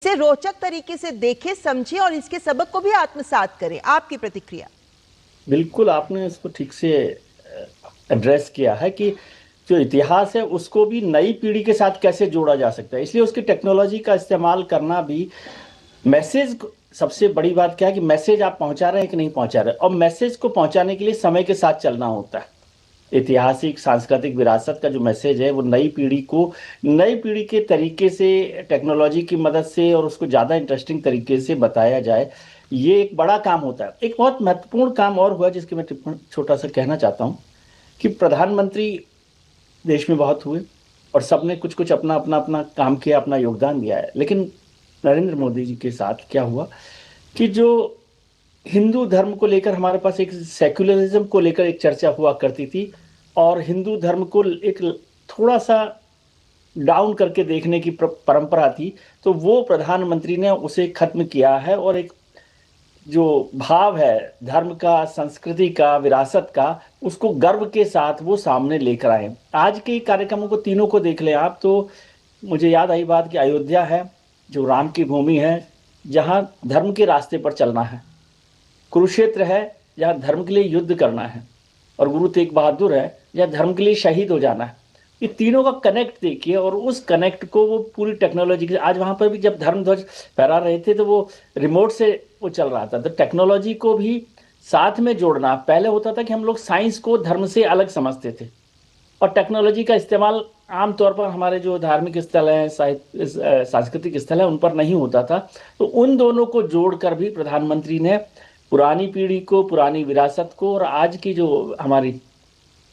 इसे रोचक तरीके से देखें, समझें और इसके सबक को भी आत्मसात करें। आपकी प्रतिक्रिया? बिल्कुल, आपने इसको ठीक से एड्रेस किया है कि जो इतिहास है उसको भी नई पीढ़ी के साथ कैसे जोड़ा जा सकता है, इसलिए उसकी टेक्नोलॉजी का इस्तेमाल करना भी। मैसेज सबसे बड़ी बात क्या है कि मैसेज आप पहुंचा रहे हैं कि नहीं पहुंचा रहे, और मैसेज को पहुंचाने के लिए समय के साथ चलना होता है। ऐतिहासिक सांस्कृतिक विरासत का जो मैसेज है वो नई पीढ़ी के तरीके से, टेक्नोलॉजी की मदद से और उसको ज़्यादा इंटरेस्टिंग तरीके से बताया जाए, ये एक बड़ा काम होता है। एक बहुत महत्वपूर्ण काम और हुआ जिसके मैं टिप्पण छोटा सा कहना चाहता हूँ कि प्रधानमंत्री देश में बहुत हुए और सबने कुछ कुछ अपना अपना अपना काम किया, अपना योगदान दिया है, लेकिन नरेंद्र मोदी जी के साथ क्या हुआ कि जो हिंदू धर्म को लेकर हमारे पास एक सेक्युलरिज्म को लेकर एक चर्चा हुआ करती थी और हिंदू धर्म को एक थोड़ा सा डाउन करके देखने की परंपरा थी, तो वो प्रधानमंत्री ने उसे खत्म किया है और एक जो भाव है धर्म का, संस्कृति का, विरासत का, उसको गर्व के साथ वो सामने लेकर आए। आज के कार्यक्रमों को तीनों को देख लें आप तो मुझे याद आई बात कि अयोध्या है जो राम की भूमि है, जहाँ धर्म के रास्ते पर चलना है। कुरुक्षेत्र है जहाँ धर्म के लिए युद्ध करना है, और गुरु तेग बहादुर है जहाँ धर्म के लिए शहीद हो जाना है। ये तीनों का कनेक्ट देखिए, और उस कनेक्ट को वो पूरी टेक्नोलॉजी के, आज वहाँ पर भी जब धर्म ध्वज फहरा रहे थे तो वो रिमोट से वो चल रहा था। तो टेक्नोलॉजी को भी साथ में जोड़ना, पहले होता था कि हम लोग साइंस को धर्म से अलग समझते थे, और टेक्नोलॉजी का इस्तेमाल आमतौर पर हमारे जो धार्मिक स्थल हैं, सांस्कृतिक स्थल हैं, उन पर नहीं होता था। तो उन दोनों को जोड़कर भी प्रधानमंत्री ने पुरानी पीढ़ी को, पुरानी विरासत को, और आज की जो हमारी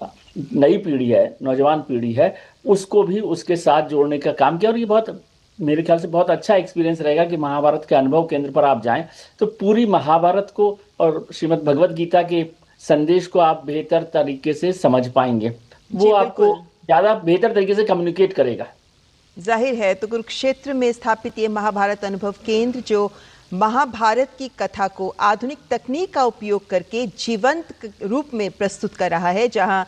नई पीढ़ी है, नौजवान पीढ़ी है, उसको भी उसके साथ जोड़ने का काम किया। और ये बहुत, मेरे ख्याल से बहुत अच्छा एक्सपीरियंस रहेगा कि महाभारत के अनुभव केंद्र पर आप जाएं तो पूरी महाभारत को और श्रीमद् भगवत गीता के संदेश को आप बेहतर तरीके से समझ पाएंगे। वो आपको ज्यादा बेहतर तरीके से कम्युनिकेट करेगा। जाहिर है, तो कुरुक्षेत्र में स्थापित ये महाभारत अनुभव केंद्र जो महाभारत की कथा को आधुनिक तकनीक का उपयोग करके जीवंत रूप में प्रस्तुत कर रहा है, जहां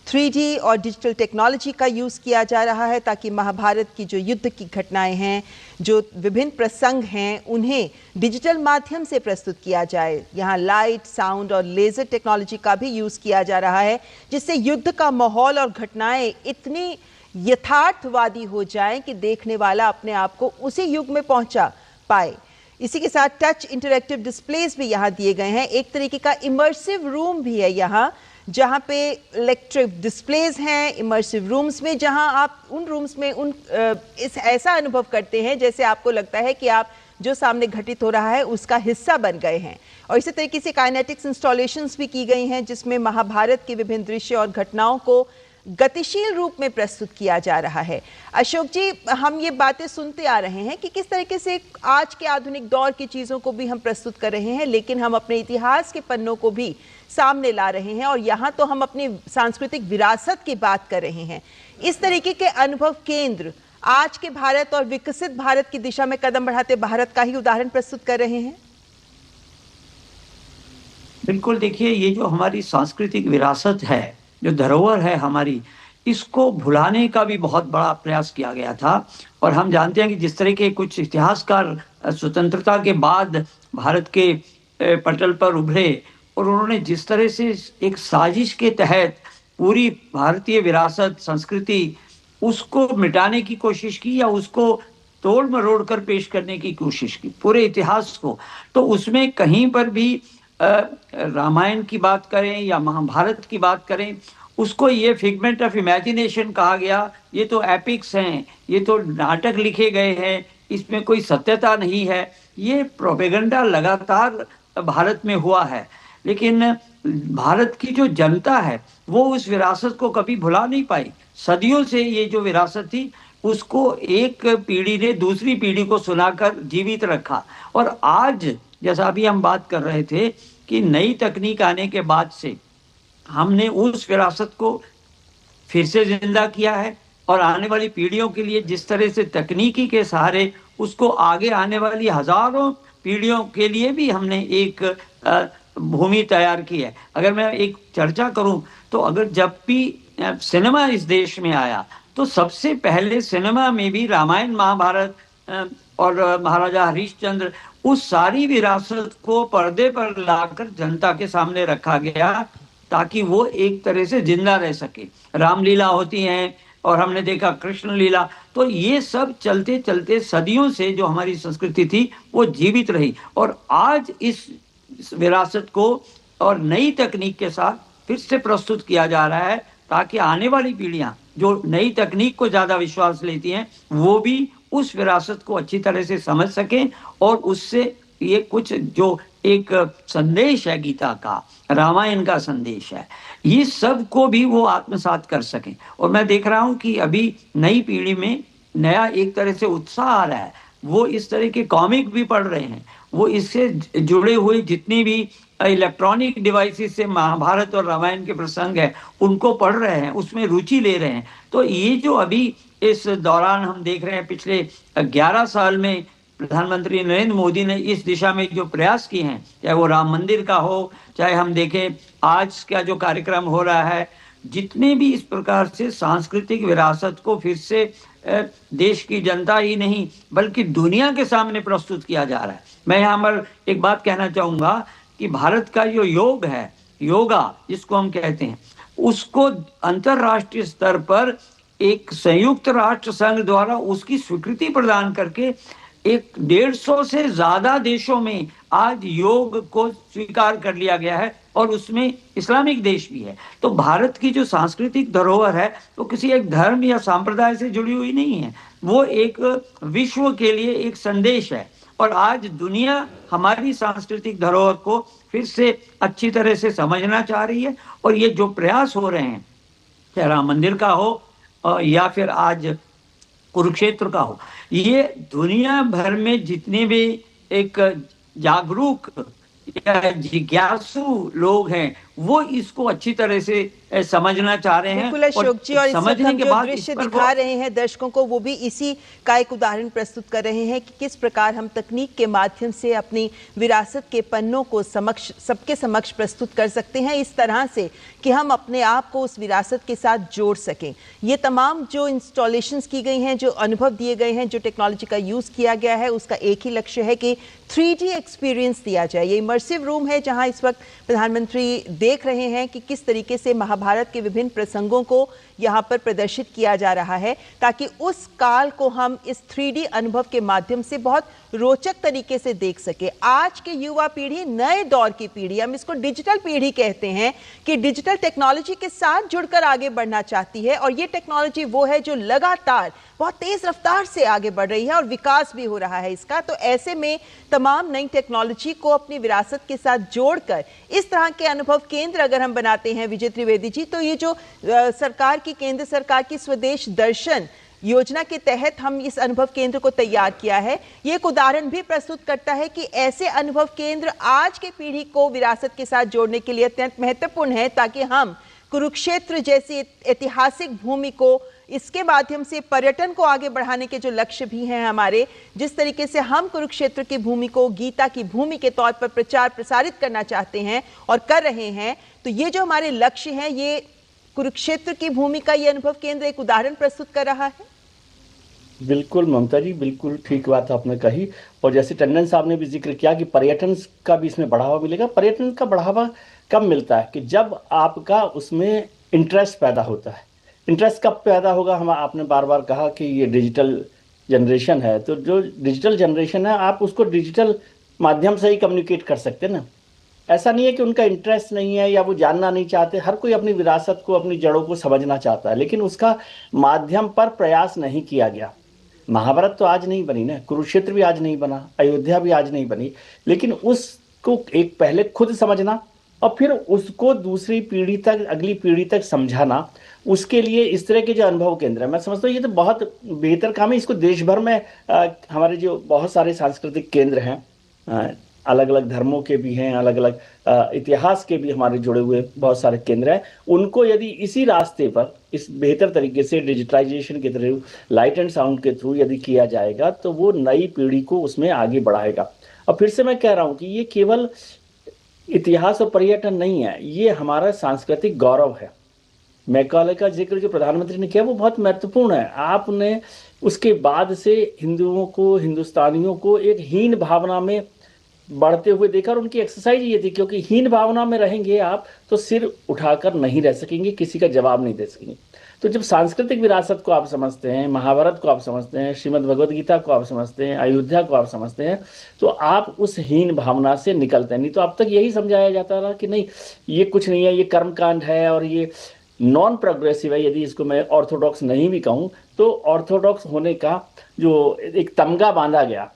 3D और डिजिटल टेक्नोलॉजी का यूज़ किया जा रहा है ताकि महाभारत की जो युद्ध की घटनाएं हैं, जो विभिन्न प्रसंग हैं, उन्हें डिजिटल माध्यम से प्रस्तुत किया जाए। यहाँ लाइट, साउंड और लेज़र टेक्नोलॉजी का भी यूज़ किया जा रहा है, जिससे युद्ध का माहौल और घटनाएं इतनी यथार्थवादी हो जाएं कि देखने वाला अपने आप को उसी युग में पहुंचा पाए। इसी के साथ टच इंटरैक्टिव डिस्प्लेस भी यहाँ दिए गए हैं। एक तरीके का इमर्सिव रूम भी है यहाँ, जहाँ पे इलेक्ट्रिक डिस्प्लेस हैं इमर्सिव रूम्स में, जहाँ आप उन रूम्स में इस ऐसा अनुभव करते हैं जैसे आपको लगता है कि आप जो सामने घटित हो रहा है उसका हिस्सा बन गए हैं। और इसी तरीके से काइनेटिक्स इंस्टॉलेशंस भी की गई हैं, जिसमें महाभारत के विभिन्न दृश्य और घटनाओं को गतिशील रूप में प्रस्तुत किया जा रहा है। अशोक जी, हम ये बातें सुनते आ रहे हैं कि किस तरीके से आज के आधुनिक दौर की चीज़ों को भी हम प्रस्तुत कर रहे हैं, लेकिन हम अपने इतिहास के पन्नों को भी सामने ला रहे हैं, और यहाँ तो हम अपनी सांस्कृतिक विरासत की बात कर रहे हैं। इस तरीके के अनुभव केंद्र आज के भारत और विकसित भारत की दिशा में कदम बढ़ाते भारत का ही उदाहरण प्रस्तुत कर रहे हैं। बिल्कुल, देखिए, ये जो हमारी सांस्कृतिक विरासत है, जो धरोहर है हमारी, इसको भुलाने का भी बहुत बड़ा प्रयास किया गया था। और हम जानते हैं कि जिस तरह के कुछ इतिहासकार स्वतंत्रता के बाद भारत के पटल पर उभरे, और उन्होंने जिस तरह से एक साजिश के तहत पूरी भारतीय विरासत, संस्कृति, उसको मिटाने की कोशिश की या उसको तोड़ मरोड़ कर पेश करने की कोशिश की, पूरे इतिहास को, तो उसमें कहीं पर भी रामायण की बात करें या महाभारत की बात करें, उसको ये फिगमेंट ऑफ इमेजिनेशन कहा गया। ये तो एपिक्स हैं, ये तो नाटक लिखे गए हैं, इसमें कोई सत्यता नहीं है। ये प्रोपेगेंडा लगातार भारत में हुआ है, लेकिन भारत की जो जनता है वो उस विरासत को कभी भुला नहीं पाई। सदियों से ये जो विरासत थी उसको एक पीढ़ी ने दूसरी पीढ़ी को सुनाकर जीवित रखा। और आज जैसा अभी हम बात कर रहे थे कि नई तकनीक आने के बाद से हमने उस विरासत को फिर से जिंदा किया है, और आने वाली पीढ़ियों के लिए जिस तरह से तकनीकी के सहारे उसको आगे आने वाली हजारों पीढ़ियों के लिए भी हमने एक भूमि तैयार की है। अगर मैं एक चर्चा करूं तो अगर जब भी सिनेमा इस देश में आया तो सबसे पहले सिनेमा में भी रामायण महाभारत और महाराजा हरिश्चंद्र, उस सारी विरासत को पर्दे पर लाकर जनता के सामने रखा गया ताकि वो एक तरह से जिंदा रह सके। रामलीला होती हैं और हमने देखा कृष्ण लीला, तो ये सब चलते चलते सदियों से जो हमारी संस्कृति थी वो जीवित रही। और आज इस विरासत को और नई तकनीक के साथ फिर से प्रस्तुत किया जा रहा है ताकि आने वाली पीढ़ियां जो नई तकनीक को ज्यादा विश्वास लेती हैं वो भी उस विरासत को अच्छी तरह से समझ सकें और उससे ये कुछ जो एक संदेश है गीता का, रामायण का संदेश है, ये सब को भी वो आत्मसात कर सकें। और मैं देख रहा हूं कि अभी नई पीढ़ी में नया एक तरह से उत्साह आ रहा है, वो इस तरह के कॉमिक भी पढ़ रहे हैं, वो इससे जुड़े हुए जितनी भी इलेक्ट्रॉनिक डिवाइसेस से महाभारत और रामायण के प्रसंग है उनको पढ़ रहे हैं, उसमें रुचि ले रहे हैं। तो ये जो अभी इस दौरान हम देख रहे हैं, पिछले 11 साल में प्रधानमंत्री नरेंद्र मोदी ने इस दिशा में जो प्रयास किए हैं, चाहे वो राम मंदिर का हो, चाहे हम देखें आज का जो कार्यक्रम हो रहा है, जितने भी इस प्रकार से सांस्कृतिक विरासत को फिर से देश की जनता ही नहीं बल्कि दुनिया के सामने प्रस्तुत किया जा रहा है। मैं यहाँ पर एक बात कहना चाहूंगा कि भारत का जो योग है, योगा जिसको हम कहते हैं, उसको अंतरराष्ट्रीय स्तर पर एक संयुक्त राष्ट्र संघ द्वारा उसकी स्वीकृति प्रदान करके 150 से ज्यादा देशों में आज योग को स्वीकार कर लिया गया है और उसमें इस्लामिक देश भी है। तो भारत की जो सांस्कृतिक धरोहर है वो किसी एक धर्म या संप्रदाय से जुड़ी हुई नहीं है, वो एक विश्व के लिए एक संदेश है। और आज दुनिया हमारी सांस्कृतिक धरोहर को फिर से अच्छी तरह से समझना चाह रही है। और ये जो प्रयास हो रहे हैं, चाहे राम मंदिर का हो या फिर आज कुरुक्षेत्र का हो, ये दुनिया भर में जितने भी एक जागरूक या जिज्ञासु लोग हैं वो इसको अच्छी तरह से समझना चाह रहे हैं। अशोक जी, और समझने के बाद दृश्य दिखा रहे हैं दर्शकों को, वो भी इसी का एक उदाहरण प्रस्तुत कर रहे हैं कि किस प्रकार हम तकनीक के माध्यम से अपनी विरासत के पन्नों को सबके समक्ष प्रस्तुत कर सकते हैं, इस तरह से कि हम अपने आप को उस विरासत के साथ जोड़ सकें। ये तमाम जो इंस्टॉलेशंस की गई हैं, जो अनुभव दिए गए हैं, जो टेक्नोलॉजी का यूज किया गया है, उसका एक ही लक्ष्य है कि 3D एक्सपीरियंस दिया जाए। ये इमर्सिव रूम है जहां इस वक्त प्रधानमंत्री देख रहे हैं कि किस तरीके से महाभारत के विभिन्न प्रसंगों को यहाँ पर प्रदर्शित किया जा रहा है, ताकि उस काल को हम इस 3D अनुभव के माध्यम से बहुत रोचक तरीके से देख सके। आज के युवा पीढ़ी, नए दौर की पीढ़ी, हम इसको डिजिटल पीढ़ी कहते हैं, कि डिजिटल टेक्नोलॉजी के साथ जुड़कर आगे बढ़ना चाहती है। और ये टेक्नोलॉजी वो है जो लगातार बहुत तेज रफ्तार से आगे बढ़ रही है और विकास भी हो रहा है इसका। तो ऐसे में तमाम नई टेक्नोलॉजी को अपनी विरासत के साथ जोड़कर इस तरह के अनुभव केंद्र अगर हम बनाते हैं विजय त्रिवेदी जी, तो ये जो सरकार की, केंद्र सरकार की स्वदेश दर्शन योजना के तहत हम इस अनुभव केंद्र को तैयार किया है, ये एक उदाहरण भी प्रस्तुत करता है कि ऐसे अनुभव केंद्र आज के पीढ़ी को विरासत के साथ जोड़ने के लिए अत्यंत महत्वपूर्ण है, ताकि हम कुरुक्षेत्र जैसी ऐतिहासिक भूमि को, इसके माध्यम से पर्यटन को आगे बढ़ाने के जो लक्ष्य भी हैं हमारे, जिस तरीके से हम कुरुक्षेत्र की भूमि को गीता की भूमि के तौर पर प्रचार प्रसारित करना चाहते हैं और कर रहे हैं, तो ये जो हमारे लक्ष्य हैं, ये कुरुक्षेत्र की भूमि का ये अनुभव केंद्र एक उदाहरण प्रस्तुत कर रहा है। बिल्कुल ममता जी, बिल्कुल ठीक बात आपने कही। और जैसे टंडन साहब ने भी जिक्र किया कि पर्यटन का भी इसमें बढ़ावा मिलेगा। पर्यटन का बढ़ावा कब मिलता है? कि जब आपका उसमें इंटरेस्ट पैदा होता है। इंटरेस्ट कब पैदा होगा? आपने बार बार कहा कि ये डिजिटल जनरेशन है, तो जो डिजिटल जनरेशन है आप उसको डिजिटल माध्यम से ही कम्युनिकेट कर सकते हैं ना। ऐसा नहीं है कि उनका इंटरेस्ट नहीं है या वो जानना नहीं चाहते। हर कोई अपनी विरासत को, अपनी जड़ों को समझना चाहता है, लेकिन उसका माध्यम पर प्रयास नहीं किया गया। महाभारत तो आज नहीं बनी ना, कुरुक्षेत्र भी आज नहीं बना, अयोध्या भी आज नहीं बनी, लेकिन उसको एक पहले खुद समझना और फिर उसको दूसरी पीढ़ी तक, अगली पीढ़ी तक समझाना, उसके लिए इस तरह के जो अनुभव केंद्र है, मैं समझता हूँ ये तो बहुत बेहतर काम है। इसको देश भर में हमारे जो बहुत सारे सांस्कृतिक केंद्र हैं, अलग अलग धर्मों के भी हैं, अलग अलग इतिहास के भी हमारे जुड़े हुए बहुत सारे केंद्र हैं, उनको यदि इसी रास्ते पर इस बेहतर तरीके से डिजिटलाइजेशन के थ्रू, लाइट एंड साउंड के थ्रू यदि किया जाएगा तो वो नई पीढ़ी को उसमें आगे बढ़ाएगा। और फिर से मैं कह रहा हूँ कि ये केवल इतिहास और पर्यटन नहीं है, ये हमारा सांस्कृतिक गौरव है। मैकाले का जिक्र जो प्रधानमंत्री ने किया वो बहुत महत्वपूर्ण है। आपने उसके बाद से हिंदुओं को, हिंदुस्तानियों को एक हीन भावना में बढ़ते हुए देखा, और उनकी एक्सरसाइज ये थी, क्योंकि हीन भावना में रहेंगे आप तो सिर उठाकर नहीं रह सकेंगे, किसी का जवाब नहीं दे सकेंगे। तो जब सांस्कृतिक विरासत को आप समझते हैं, महाभारत को आप समझते हैं, श्रीमद् भगवद गीता को आप समझते हैं, अयोध्या को आप समझते हैं, तो आप उस हीन भावना से निकलते हैं। नहीं तो अब तक यही समझाया जाता रहा कि नहीं ये कुछ नहीं है, ये कर्मकांड है और ये नॉन प्रोग्रेसिव है। यदि इसको मैं ऑर्थोडॉक्स नहीं भी कहूँ तो ऑर्थोडॉक्स होने का जो एक तमगा बांधा गया,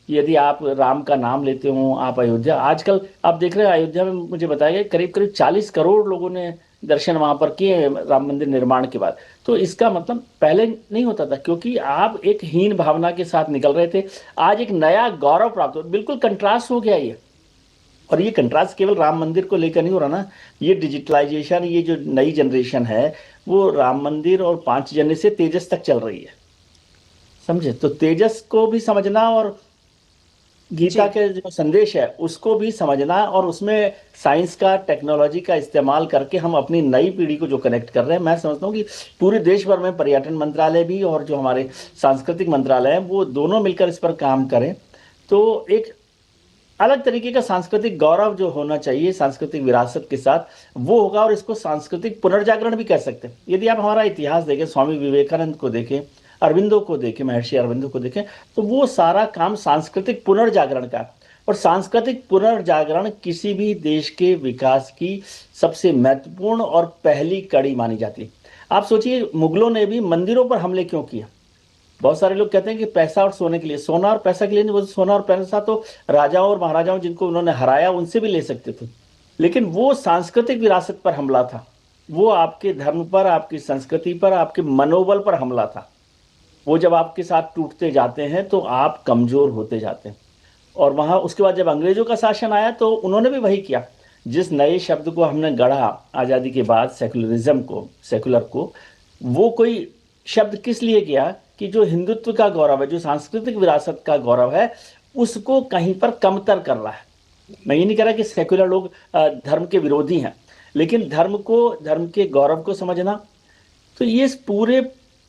यदि आप राम का नाम लेते हो, आप अयोध्या, आजकल आप देख रहे हैं अयोध्या में मुझे बताया गया करीब करीब 40 करोड़ लोगों ने दर्शन वहां पर किए राम मंदिर निर्माण के बाद। तो इसका मतलब पहले नहीं होता था, क्योंकि आप एक हीन भावना के साथ निकल रहे थे। आज एक नया गौरव प्राप्त हो, बिल्कुल कंट्रास्ट हो गया ये। और ये कंट्रास्ट केवल राम मंदिर को लेकर नहीं हो रहा ना, ये डिजिटलाइजेशन, ये जो नई जनरेशन है वो राम मंदिर और 5 जनवरी से तेजस तक चल रही है, समझे? तो तेजस को भी समझना और गीता के जो संदेश है उसको भी समझना, और उसमें साइंस का, टेक्नोलॉजी का इस्तेमाल करके हम अपनी नई पीढ़ी को जो कनेक्ट कर रहे हैं। मैं समझता हूँ कि पूरे देश भर में पर्यटन मंत्रालय भी और जो हमारे सांस्कृतिक मंत्रालय हैं वो दोनों मिलकर इस पर काम करें, तो एक अलग तरीके का सांस्कृतिक गौरव जो होना चाहिए सांस्कृतिक विरासत के साथ वो होगा, और इसको सांस्कृतिक पुनर्जागरण भी कह सकते हैं। यदि आप हमारा इतिहास देखें, स्वामी विवेकानंद को देखें, अरविंदो को देखें, महर्षि अरविंदो को देखें, तो वो सारा काम सांस्कृतिक पुनर्जागरण का, और सांस्कृतिक पुनर्जागरण किसी भी देश के विकास की सबसे महत्वपूर्ण और पहली कड़ी मानी जाती है। आप सोचिए मुगलों ने भी मंदिरों पर हमले क्यों किया? बहुत सारे लोग कहते हैं कि पैसा और सोने के लिए, सोना और पैसा के लिए नहीं, वो सोना और पैसा तो राजाओं और महाराजाओं जिनको उन्होंने हराया उनसे भी ले सकते थे, लेकिन वो सांस्कृतिक विरासत पर हमला था, वो आपके धर्म पर, आपकी संस्कृति पर, आपके मनोबल पर हमला था। वो जब आपके साथ टूटते जाते हैं तो आप कमजोर होते जाते हैं। और वहां उसके बाद जब अंग्रेजों का शासन आया तो उन्होंने भी वही किया। जिस नए शब्द को हमने गढ़ा आज़ादी के बाद, सेकुलरिज्म को, सेकुलर को, वो कोई शब्द किस लिए किया कि जो हिंदुत्व का गौरव है, जो सांस्कृतिक विरासत का गौरव है, उसको कहीं पर कमतर कर रहा है। मैं ये नहीं कह रहा कि सेकुलर लोग धर्म के विरोधी हैं, लेकिन धर्म को, धर्म के गौरव को समझना, तो ये पूरे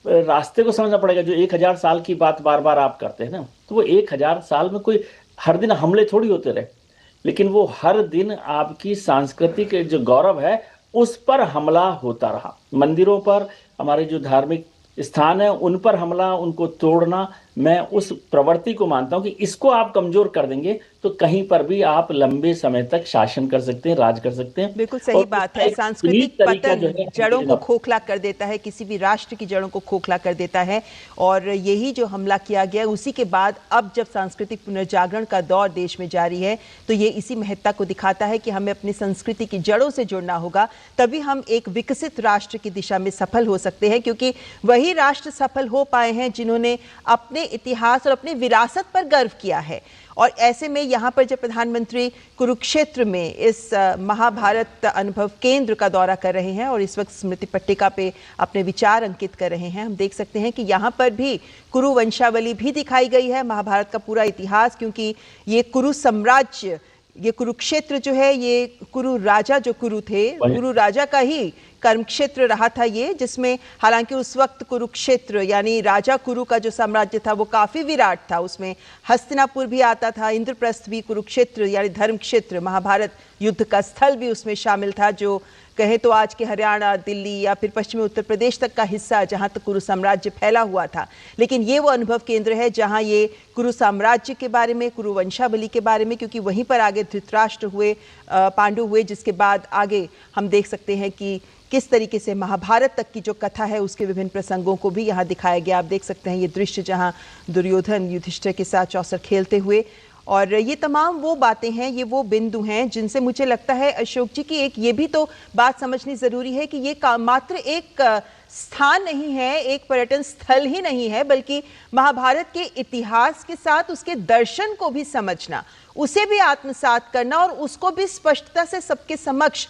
रास्ते को समझना पड़ेगा। जो 1000 साल की बात बार बार आप करते हैं ना, तो वो 1000 साल में कोई हर दिन हमले थोड़ी होते रहे, लेकिन वो हर दिन आपकी सांस्कृतिक जो गौरव है उस पर हमला होता रहा। मंदिरों पर, हमारे जो धार्मिक स्थान है उन पर हमला, उनको तोड़ना, मैं उस प्रवृत्ति को मानता हूं कि इसको आप कमजोर कर देंगे तो कहीं पर भी आप लंबे समय तक शासन कर सकते हैं, राज कर सकते हैं। बिल्कुल सही बात है। सांस्कृतिक पतन जड़ों को खोखला कर देता है, किसी भी राष्ट्र की जड़ों को खोखला कर देता है, और यही जो हमला किया गया उसी के बाद अब जब सांस्कृतिक पुनर्जागरण का दौर देश में जारी है तो ये इसी महत्ता को दिखाता है कि हमें अपनी संस्कृति की जड़ों से जुड़ना होगा, तभी हम एक विकसित राष्ट्र की दिशा में सफल हो सकते हैं, क्योंकि वही राष्ट्र सफल हो पाए हैं जिन्होंने अपने इतिहास और अपनी विरासत पर गर्व किया है। और ऐसे में यहाँ पर जब प्रधानमंत्री कुरुक्षेत्र में इस महाभारत अनुभव केंद्र का दौरा कर रहे हैं और इस वक्त स्मृति पट्टिका पे अपने विचार अंकित कर रहे हैं, हम देख सकते हैं कि यहाँ पर भी कुरु वंशावली भी दिखाई गई है, महाभारत का पूरा इतिहास, क्योंकि ये कुरु साम्राज्य, ये कुरुक्षेत्र जो है, ये कुरु राजा जो कुरु थे, कुरु राजा का ही कर्म क्षेत्र रहा था ये, जिसमें हालांकि उस वक्त कुरुक्षेत्र यानी राजा कुरु का जो साम्राज्य था वो काफी विराट था, उसमें हस्तिनापुर भी आता था, इंद्रप्रस्थ भी, कुरुक्षेत्र यानी धर्म क्षेत्र, महाभारत युद्ध का स्थल भी उसमें शामिल था, जो कहे तो आज के हरियाणा, दिल्ली या फिर पश्चिमी उत्तर प्रदेश तक का हिस्सा जहां तक कुरु साम्राज्य फैला हुआ था। लेकिन ये वो अनुभव केंद्र है जहां ये कुरु साम्राज्य के बारे में, कुरु वंशावली के बारे में, क्योंकि वहीं पर आगे धृतराष्ट्र हुए, पांडु हुए, जिसके बाद आगे हम देख सकते हैं कि किस तरीके से महाभारत तक की जो कथा है उसके विभिन्न प्रसंगों को भी यहाँ दिखाया गया। आप देख सकते हैं ये दृश्य जहाँ दुर्योधन युधिष्ठिर के साथ चौसर खेलते हुए, और ये तमाम वो बातें हैं, ये वो बिंदु हैं जिनसे मुझे लगता है अशोक जी की एक ये भी तो बात समझनी जरूरी है कि ये मात्र एक स्थान नहीं है, एक पर्यटन स्थल ही नहीं है, बल्कि महाभारत के इतिहास के साथ उसके दर्शन को भी समझना, उसे भी आत्मसात करना और उसको भी स्पष्टता से सबके समक्ष